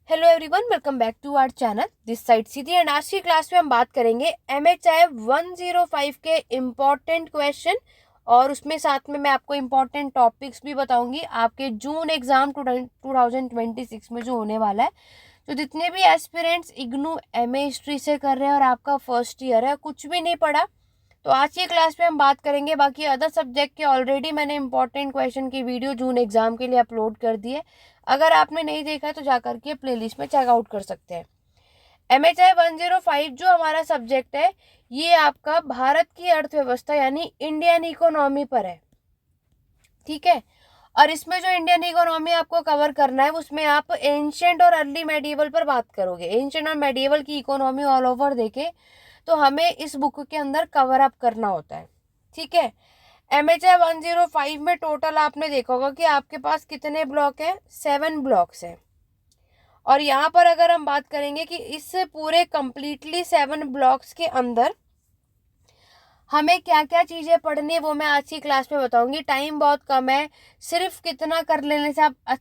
Hello everyone, welcome back to our channel this side Sidhi. And आज की class में हम बात करेंगे MHI 105 के इम्पॉर्टेंट क्वेश्चन और उसमें साथ में मैं आपको इम्पॉर्टेंट टॉपिक्स भी बताऊंगी आपके जून एग्जाम 2026 में जो होने वाला है। तो जितने भी एस्पिरेंट्स इग्नू MA हिस्ट्री से कर रहे हैं और आपका फर्स्ट ईयर है, कुछ भी नहीं पढ़ा, तो आज की क्लास में हम बात करेंगे। बाकी अदर सब्जेक्ट के ऑलरेडी मैंने इंपॉर्टेंट क्वेश्चन की वीडियो जून एग्जाम के लिए अपलोड कर दी है। अगर आपने नहीं देखा है तो जाकर के प्लेलिस्ट में चेकआउट कर सकते हैं। MHI 105 जो हमारा सब्जेक्ट है, ये आपका भारत की अर्थव्यवस्था यानी इंडियन इकोनॉमी पर है। ठीक है, और इसमें जो इंडियन इकोनॉमी आपको कवर करना है उसमें आप एंशियंट और अर्ली मेडिएवल पर बात करोगे। एंशियंट और मेडिएवल की इकोनॉमी ऑल ओवर देखे तो हमें इस बुक के अंदर कवर अप करना होता है। ठीक है, MHI 105 में टोटल आपने देखा होगा कि आपके पास कितने ब्लॉक हैं, 7 ब्लॉक्स हैं। और यहाँ पर अगर हम बात करेंगे कि इस पूरे कंप्लीटली 7 ब्लॉक्स के अंदर हमें क्या क्या चीज़ें पढ़नी है वो मैं आज की क्लास में बताऊंगी। टाइम बहुत कम है, सिर्फ कितना कर लेने से आप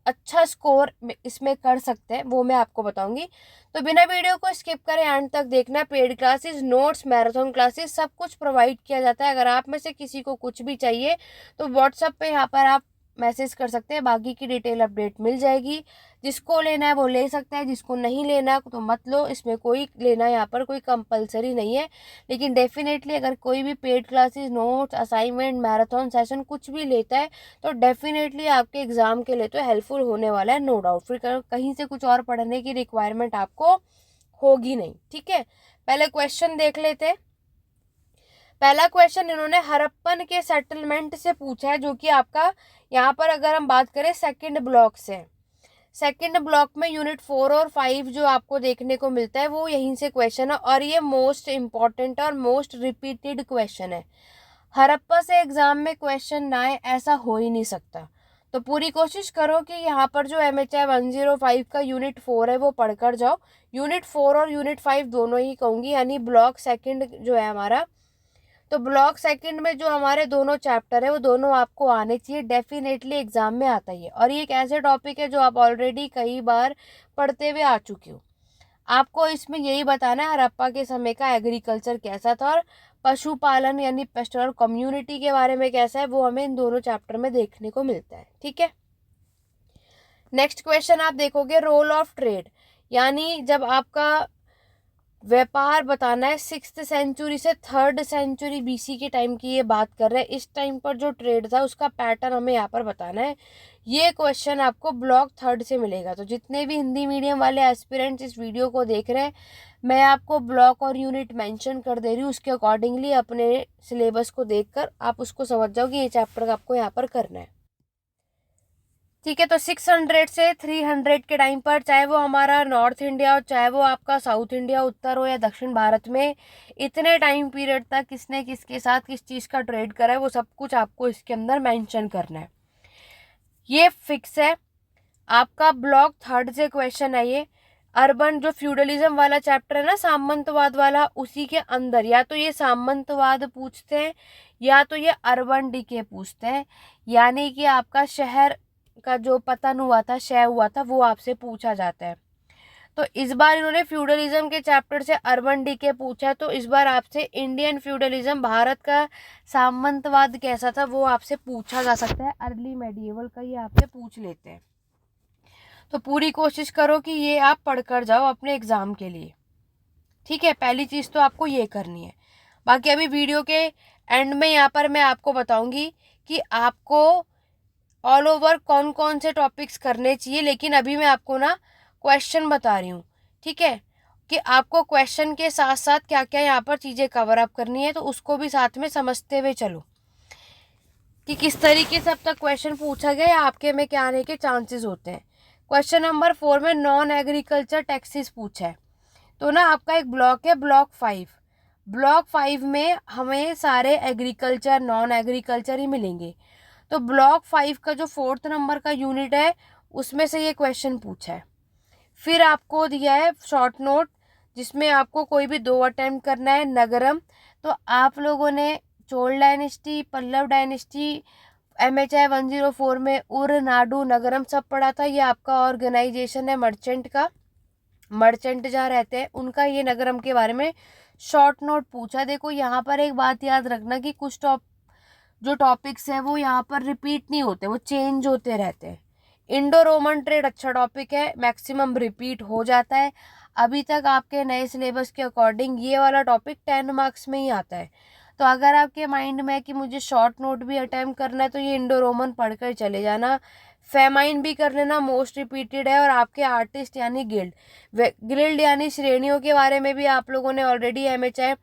अच्छा स्कोर इसमें कर सकते हैं वो मैं आपको बताऊंगी। तो बिना वीडियो को स्किप करें एंड तक देखना। Paid classes, notes, marathon classes सब कुछ प्रोवाइड किया जाता है। अगर आप में से किसी को कुछ भी चाहिए तो व्हाट्सएप पे यहाँ पर आप मैसेज कर सकते हैं, बाकी की डिटेल अपडेट मिल जाएगी। जिसको लेना है वो ले सकता है, जिसको नहीं लेना तो मत लो। इसमें कोई लेना यहाँ पर कोई कंपलसरी नहीं है। लेकिन डेफिनेटली अगर कोई भी paid classes, notes, assignment, marathon session कुछ भी लेता है तो डेफिनेटली आपके एग्जाम के लिए तो हेल्पफुल होने वाला है, नो डाउट। फिर कहीं से कुछ और पढ़ने की रिक्वायरमेंट आपको होगी नहीं। ठीक है, पहले क्वेश्चन देख लेते हैं। पहला क्वेश्चन इन्होंने हड़प्पन के सेटलमेंट से पूछा है, जो कि आपका यहाँ पर अगर हम बात करें सेकंड ब्लॉक से, सेकंड ब्लॉक में यूनिट 4 और 5 जो आपको देखने को मिलता है वो यहीं से क्वेश्चन है। और ये मोस्ट इम्पॉर्टेंट और मोस्ट रिपीटेड क्वेश्चन है। हड़प्पा से एग्जाम में क्वेश्चन ना आए ऐसा हो ही नहीं सकता। तो पूरी कोशिश करो कि यहाँ पर जो MHI 105 का यूनिट 4 है वो पढ़कर जाओ। यूनिट 4 और यूनिट 5 दोनों ही कहूँगी, यानी ब्लॉक सेकंड जो है हमारा, तो ब्लॉक सेकंड में जो हमारे दोनों चैप्टर है वो दोनों आपको आने चाहिए। डेफिनेटली एग्जाम में आता ही है और ये एक ऐसे टॉपिक है जो आप ऑलरेडी कई बार पढ़ते हुए आ चुके हो। आपको इसमें यही बताना है हड़प्पा के समय का एग्रीकल्चर कैसा था और पशुपालन यानी पेस्टोरल कम्युनिटी के बारे में कैसा है, वो हमें इन दोनों चैप्टर में देखने को मिलता है। ठीक है, नेक्स्ट क्वेश्चन आप देखोगे रोल ऑफ ट्रेड, यानी जब आपका व्यापार बताना है 6th सेंचुरी से 3rd सेंचुरी BC के टाइम की ये बात कर रहे हैं। इस टाइम पर जो ट्रेड था उसका पैटर्न हमें यहाँ पर बताना है। ये क्वेश्चन आपको ब्लॉक 3rd से मिलेगा। तो जितने भी हिंदी मीडियम वाले एस्पिरेंट्स इस वीडियो को देख रहे हैं, मैं आपको ब्लॉक और यूनिट मेंशन कर दे रही हूँ। उसके अकॉर्डिंगली अपने सिलेबस को देखकर आप उसको समझ जाओ कि ये चैप्टर आपको यहाँ पर करना है। ठीक है, तो 600 से 300 के टाइम पर, चाहे वो हमारा नॉर्थ इंडिया हो, चाहे वो आपका साउथ इंडिया, उत्तर हो या दक्षिण भारत में, इतने टाइम पीरियड तक किसने किसके साथ किस चीज़ का ट्रेड करा है वो सब कुछ आपको इसके अंदर मेंशन करना है। ये फिक्स है। आपका ब्लॉक 3rd से क्वेश्चन है ये। अर्बन जो फ्यूडलिज्म वाला चैप्टर है ना, सामंतवाद वाला, उसी के अंदर या तो ये सामंतवाद पूछते हैं या तो ये अर्बन डीके पूछते हैं, यानी कि आपका शहर का जो पतन हुआ था, क्षय हुआ था, वो आपसे पूछा जाता है। तो इस बार इन्होंने फ्यूडलिज्म के चैप्टर से अर्बन डीके पूछा, तो इस बार आपसे इंडियन फ्यूडलिज्म, भारत का सामंतवाद कैसा था, वो आपसे पूछा जा सकता है। अर्ली मेडिएवल का ये आपसे पूछ लेते हैं। तो पूरी कोशिश करो कि ये आप पढ़कर जाओ अपने एग्जाम के लिए। ठीक है, पहली चीज़ तो आपको ये करनी है। बाकी अभी वीडियो के एंड में यहाँ पर मैं आपको बताऊंगी कि आपको ऑल ओवर कौन कौन से टॉपिक्स करने चाहिए। लेकिन अभी मैं आपको ना क्वेश्चन बता रही हूँ, ठीक है, कि आपको क्वेश्चन के साथ साथ क्या क्या यहाँ पर चीज़ें कवर अप करनी है, तो उसको भी साथ में समझते हुए चलो कि किस तरीके से अब तक क्वेश्चन पूछा गया या आपके में क्या आने के चांसेस होते हैं। क्वेश्चन नंबर 4 में नॉन एग्रीकल्चर टैक्सेस पूछा है। तो ना आपका एक ब्लॉक है ब्लॉक 5। ब्लॉक 5 में हमें सारे एग्रीकल्चर, नॉन एग्रीकल्चर ही मिलेंगे। तो ब्लॉक 5 का जो 4th नंबर का यूनिट है उसमें से ये क्वेश्चन पूछा है। फिर आपको दिया है शॉर्ट नोट जिसमें आपको कोई भी 2 अटेम्प्ट करना है। नगरम, तो आप लोगों ने Chola dynasty, Pallava dynasty, MHI 104 में उर नाडु नगरम सब पढ़ा था। ये आपका ऑर्गेनाइजेशन है मर्चेंट का, मर्चेंट जहाँ रहते हैं उनका ये नगरम के बारे में शॉर्ट नोट पूछा। देखो यहाँ पर एक बात याद रखना कि कुछ जो टॉपिक्स है वो यहाँ पर रिपीट नहीं होते, वो चेंज होते रहते हैं। इंडो रोमन ट्रेड अच्छा टॉपिक है, मैक्सिमम रिपीट हो जाता है। अभी तक आपके नए सिलेबस के अकॉर्डिंग ये वाला टॉपिक 10 मार्क्स में ही आता है। तो अगर आपके माइंड में है कि मुझे शॉर्ट नोट भी अटेम्प्ट करना है तो ये इंडो रोमन पढ़कर चले जाना। फेमाइन भी कर लेना, मोस्ट रिपीटेड है। और आपके आर्टिस्ट यानी गिल्ड यानी श्रेणियों के बारे में भी आप लोगों ने ऑलरेडी MHI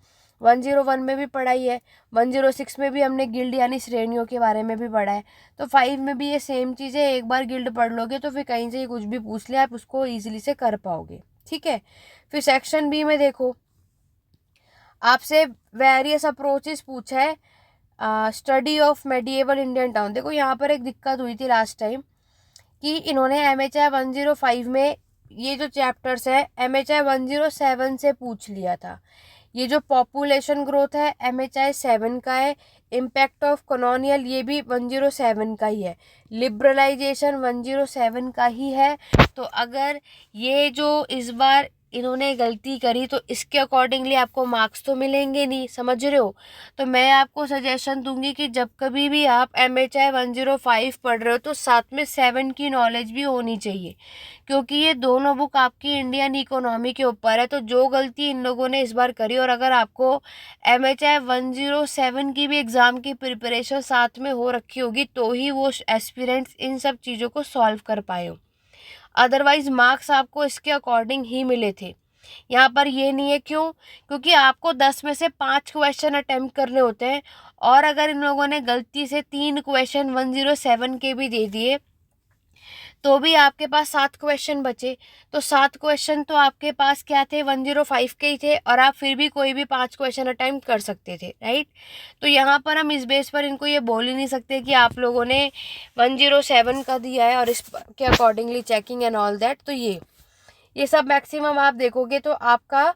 101 में भी पढ़ाई है, 106 में भी हमने गिल्ड यानी श्रेणियों के बारे में भी पढ़ा है। तो 5 में भी ये सेम चीज़ है, एक बार गिल्ड पढ़ लोगे तो फिर कहीं से कुछ भी पूछ ले आप उसको ईजिली से कर पाओगे। ठीक है, फिर सेक्शन बी में देखो आपसे वेरियस अप्रोचेस पूछा है, study of medieval Indian town. देखो यहाँ पर एक दिक्कत हुई थी लास्ट टाइम कि इन्होंने MHI 105 में ये जो चैप्टर्स है MHI 107 से पूछ लिया था। ये जो पॉपुलेशन ग्रोथ है MHI 7 का है, इम्पैक्ट ऑफ कॉलोनियल ये भी 107 का ही है, लिबरलाइजेशन 107 का ही है। तो अगर ये जो इस बार इन्होंने गलती करी तो इसके अकॉर्डिंगली आपको मार्क्स तो मिलेंगे नहीं, समझ रहे हो। तो मैं आपको सजेशन दूंगी कि जब कभी भी आप MHI 105 पढ़ रहे हो तो साथ में 7 की नॉलेज भी होनी चाहिए, क्योंकि ये दोनों बुक आपकी इंडियन इकोनॉमी के ऊपर है। तो जो गलती इन लोगों ने इस बार करी, और अगर आपको MHI 107 की भी एग्ज़ाम की प्रिपरेशन साथ में हो रखी होगी तो ही वो एस्पिरेंट्स इन सब चीज़ों को सॉल्व कर पाए हो, अदरवाइज मार्क्स आपको इसके अकॉर्डिंग ही मिले थे। यहाँ पर ये नहीं है, क्यों? क्योंकि आपको 10 में से 5 क्वेश्चन अटेम्प्ट करने होते हैं, और अगर इन लोगों ने गलती से 3 क्वेश्चन 107 के भी दे दिए तो भी आपके पास 7 क्वेश्चन बचे। तो 7 क्वेश्चन तो आपके पास क्या थे, 105 के ही थे, और आप फिर भी कोई भी 5 क्वेश्चन अटेम्प्ट कर सकते थे, राइट। तो यहाँ पर हम इस बेस पर इनको ये बोल ही नहीं सकते कि आप लोगों ने 107 का दिया है और इसके accordingly checking and all that. तो ये सब मैक्सिमम आप देखोगे तो आपका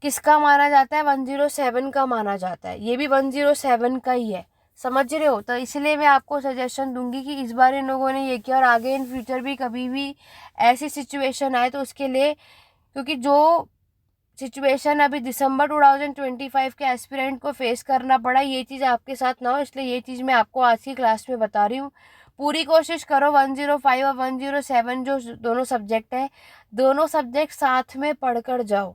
किसका माना जाता है, 107 का माना जाता है। ये भी 107 का ही है, समझ रहे हो। तो इसलिए मैं आपको सजेशन दूंगी कि इस बार इन लोगों ने ये किया, और आगे इन फ्यूचर भी कभी भी ऐसी सिचुएशन आए तो उसके लिए, क्योंकि जो सिचुएशन अभी दिसंबर 2025 के एस्पिरेंट को फेस करना पड़ा, ये चीज़ आपके साथ ना हो, इसलिए ये चीज़ मैं आपको आज की क्लास में बता रही हूँ। पूरी कोशिश करो 105 और 107 जो दोनों सब्जेक्ट है, दोनों सब्जेक्ट साथ में पढ़कर जाओ,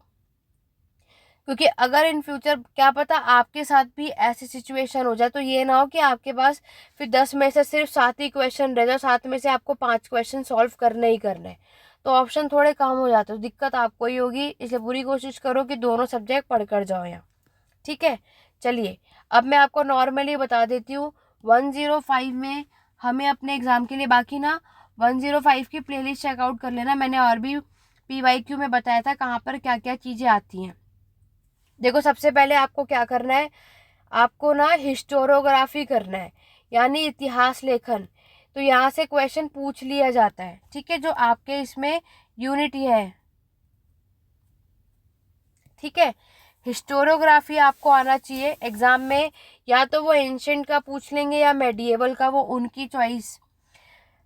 क्योंकि अगर इन फ्यूचर क्या पता आपके साथ भी ऐसी सिचुएशन हो जाए तो ये ना हो कि आपके पास फिर 10 में से सिर्फ 7 ही क्वेश्चन रह जाए, 7 में से आपको 5 क्वेश्चन सॉल्व करने ही करने हैं, तो ऑप्शन थोड़े कम हो जाते हैं, दिक्कत आपको ही होगी। इसलिए पूरी कोशिश करो कि दोनों सब्जेक्ट पढ़कर जाओ यहाँ, ठीक है। चलिए अब मैं आपको नॉर्मली बता देती हूँ 105 में हमें अपने एग्ज़ाम के लिए, बाकी ना 105 की प्लेलिस्ट चेकआउट कर लेना, मैंने और भी PYQ में बताया था कहाँ पर क्या क्या चीज़ें आती हैं। देखो सबसे पहले आपको क्या करना है, आपको ना हिस्टोरियोग्राफी करना है, यानी इतिहास लेखन। तो यहाँ से क्वेश्चन पूछ लिया जाता है, ठीक है, जो आपके इसमें यूनिट है, ठीक है। हिस्टोरियोग्राफी आपको आना चाहिए एग्जाम में, या तो वो एंशिएंट का पूछ लेंगे या मेडिएवल का, वो उनकी चॉइस।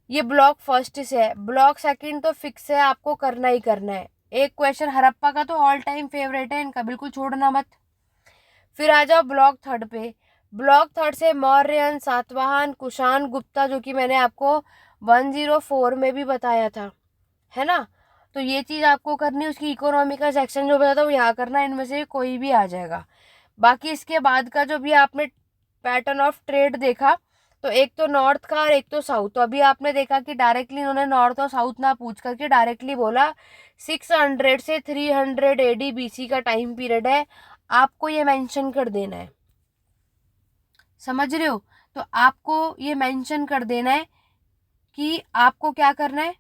ये ब्लॉक फर्स्ट से है, ब्लॉक सेकंड तो फिक्स है, आपको करना ही करना है। एक क्वेश्चन हड़प्पा का तो ऑल टाइम फेवरेट है इनका, बिल्कुल छोड़ना मत। फिर आ जाओ ब्लॉक थर्ड पे, ब्लॉक थर्ड से मौर्यन, सातवाहन, कुषाण, गुप्ता, जो कि मैंने आपको 104 में भी बताया था, है ना। तो ये चीज़ आपको करनी है, उसकी इकोनॉमी का सेक्शन जो बताया था वो यहाँ करना, इनमें से कोई भी आ जाएगा। बाकी इसके बाद का जो भी आपने पैटर्न ऑफ ट्रेड देखा, तो एक तो नॉर्थ का और एक तो साउथ। तो अभी आपने देखा कि डायरेक्टली इन्होंने नॉर्थ और साउथ ना पूछ करके डायरेक्टली बोला 600 से 300 AD BC का टाइम पीरियड है, आपको ये मेंशन कर देना है, समझ रहे हो। तो आपको ये मेंशन कर देना है कि आपको क्या करना है,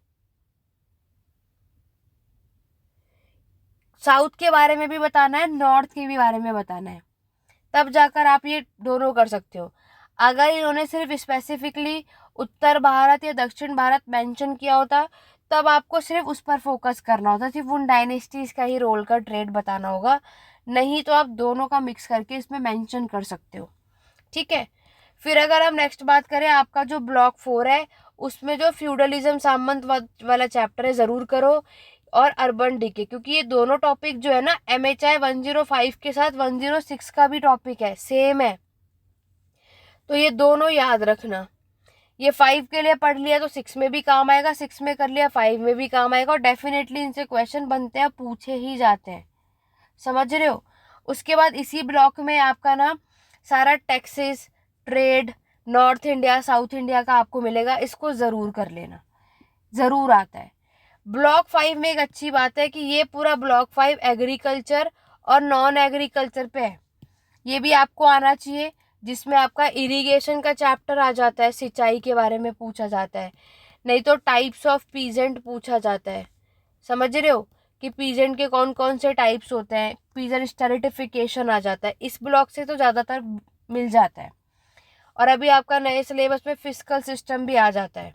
साउथ के बारे में भी बताना है, नॉर्थ के भी बारे में बताना है, तब जाकर आप ये दोनों कर सकते हो। अगर इन्होंने सिर्फ स्पेसिफिकली उत्तर भारत या दक्षिण भारत मेंशन किया होता तब आपको सिर्फ उस पर फोकस करना होता, सिर्फ उन डायनेस्टीज का ही रोल का ट्रेड बताना होगा, नहीं तो आप दोनों का मिक्स करके इसमें मेंशन कर सकते हो, ठीक है। फिर अगर हम नेक्स्ट बात करें, आपका जो ब्लॉक 4 है उसमें जो फ्यूडलिज्म सामंत वाला चैप्टर है ज़रूर करो, और अर्बन डीके, क्योंकि ये दोनों टॉपिक जो है ना MHI 105 के साथ 106 का भी टॉपिक है, सेम है, तो ये दोनों याद रखना। ये 5 के लिए पढ़ लिया तो 6 में भी काम आएगा, 6 में कर लिया 5 में भी काम आएगा, और डेफिनेटली इनसे क्वेश्चन बनते हैं, पूछे ही जाते हैं, समझ रहे हो। उसके बाद इसी ब्लॉक में आपका ना सारा taxes, trade, north India, south India का आपको मिलेगा, इसको ज़रूर कर लेना, ज़रूर आता है। ब्लॉक 5 में एक अच्छी बात है कि ये पूरा ब्लॉक 5 एग्रीकल्चर और नॉन एग्रीकल्चर पे है, ये भी आपको आना चाहिए, जिसमें आपका इरिगेशन का चैप्टर आ जाता है, सिंचाई के बारे में पूछा जाता है, नहीं तो टाइप्स ऑफ पीजेंट पूछा जाता है, समझ रहे हो कि पीजेंट के कौन कौन से टाइप्स होते हैं, पीजेंट स्टेरिफिकेशन आ जाता है, इस ब्लॉक से तो ज़्यादातर मिल जाता है। और अभी आपका नए सिलेबस में फिस्कल सिस्टम भी आ जाता है,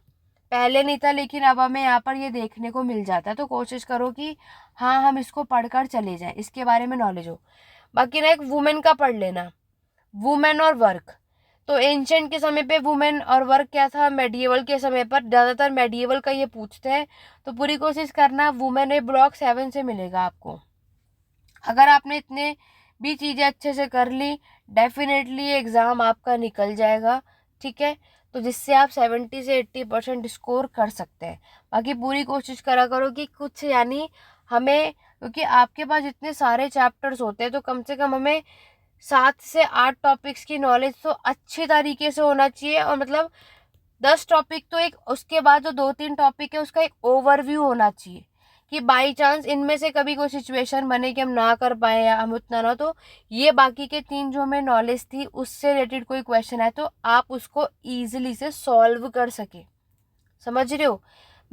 पहले नहीं था लेकिन अब हमें यहाँ पर ये देखने को मिल जाता है, तो कोशिश करो कि हाँ हम इसको पढ़कर चले जाएं, इसके बारे में नॉलेज हो। बाकी ना एक वुमेन का पढ़ लेना, वुमेन और वर्क, तो एंशंट के समय पे वुमेन और वर्क क्या था, मेडिएवल के समय पर ज़्यादातर मेडिएवल का ये पूछते हैं, तो पूरी कोशिश करना वुमेन ये ब्लॉक 7 से मिलेगा आपको। अगर आपने इतने भी चीज़ें अच्छे से कर ली, डेफिनेटली एग्ज़ाम आपका निकल जाएगा, ठीक है, तो जिससे आप 70 से 80% स्कोर कर सकते हैं। बाकी पूरी कोशिश करा करो कि कुछ यानी हमें, क्योंकि आपके पास इतने सारे चैप्टर्स होते हैं तो कम से कम हमें 7 से 8 टॉपिक्स की नॉलेज तो अच्छी तरीके से होना चाहिए, और मतलब 10 टॉपिक तो एक, उसके बाद जो 2-3 टॉपिक है उसका एक ओवरव्यू होना चाहिए, कि बाई चांस इनमें से कभी कोई सिचुएशन बने कि हम ना कर पाए या हम उतना ना, तो ये बाकी के 3 जो हमें नॉलेज थी उससे रिलेटेड कोई क्वेश्चन है तो आप उसको ईजिली से सॉल्व कर सके, समझ रहे हो।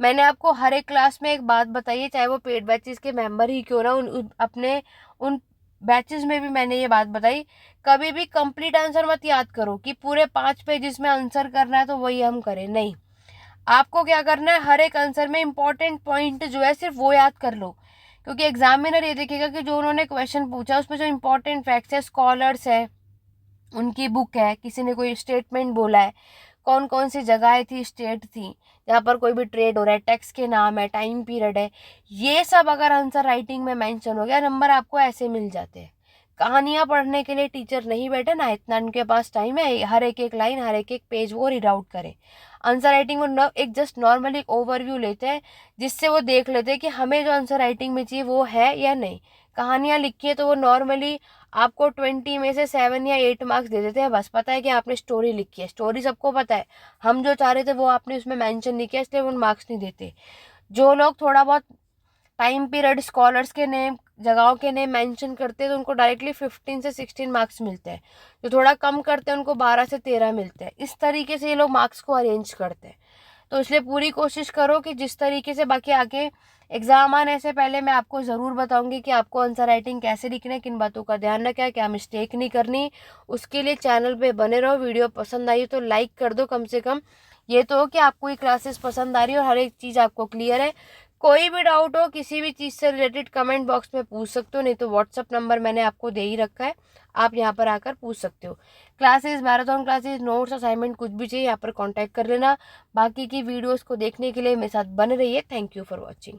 मैंने आपको हर एक क्लास में एक बात बताई है, चाहे वो पेड बैचेस के मेंबर ही क्यों ना, अपने उन बैचेस में भी मैंने ये बात बताई, कभी भी कंप्लीट आंसर मत याद करो कि पूरे 5 पेजेस में आंसर करना है तो वही हम करें, नहीं, आपको क्या करना है, हर एक आंसर में इंपॉर्टेंट पॉइंट जो है सिर्फ वो याद कर लो, क्योंकि एग्जामिनर ये देखेगा कि जो उन्होंने क्वेश्चन पूछा उसमें जो इंपॉर्टेंट फैक्ट्स है, स्कॉलर्स है, उनकी बुक है, किसी ने कोई स्टेटमेंट बोला है, कौन कौन सी जगहें थी, स्टेट थी जहाँ पर कोई भी ट्रेड हो रहा है, टैक्स के नाम है, टाइम पीरियड है, ये सब अगर आंसर राइटिंग में मेंशन हो गया, नंबर आपको ऐसे मिल जाते हैं। कहानियाँ पढ़ने के लिए टीचर नहीं बैठे ना, इतना उनके पास टाइम है हर एक एक लाइन, हर एक एक पेज वो रीड आउट करे। आंसर राइटिंग वो एक जस्ट नॉर्मली एक ओवरव्यू लेते हैं, जिससे वो देख लेते हैं कि हमें जो आंसर राइटिंग में चाहिए वो है या नहीं। कहानियाँ लिखी है तो वो नॉर्मली आपको 20 में से 7 या 8 मार्क्स दे देते हैं, बस पता है कि आपने स्टोरी लिखी है, स्टोरी सबको पता है, हम जो चाह रहे थे वो आपने उसमें मेंशन नहीं किया, इसलिए वो मार्क्स नहीं देते। जो लोग थोड़ा बहुत टाइम पीरियड, स्कॉलर्स के नेम, जगहों के नेम मेंशन करते हैं तो उनको डायरेक्टली 15 से 16 मार्क्स मिलते हैं, जो थोड़ा कम करते हैं उनको 12 से 13 मिलते हैं, इस तरीके से ये लोग मार्क्स को अरेंज करते हैं। तो इसलिए पूरी कोशिश करो कि जिस तरीके से, बाकी आगे एग्जाम आने से पहले मैं आपको ज़रूर बताऊंगी कि आपको आंसर राइटिंग कैसे लिखना है, किन बातों का ध्यान रखना है, क्या मिस्टेक नहीं करनी, उसके लिए चैनल पे बने रहो। वीडियो पसंद आई तो लाइक कर दो कम से कम, ये तो हो कि आपको ये क्लासेस पसंद आ रही है और हर एक चीज़ आपको क्लियर है। कोई भी डाउट हो किसी भी चीज़ से रिलेटेड कमेंट बॉक्स में पूछ सकते हो, नहीं तो व्हाट्सअप नंबर मैंने आपको दे ही रखा है, आप यहाँ पर आकर पूछ सकते हो। Classes, marathon classes, notes, assignment कुछ भी चाहिए यहाँ पर कांटेक्ट कर लेना। बाकी की वीडियोस को देखने के लिए मेरे साथ बने रहिए। Thank you for watching.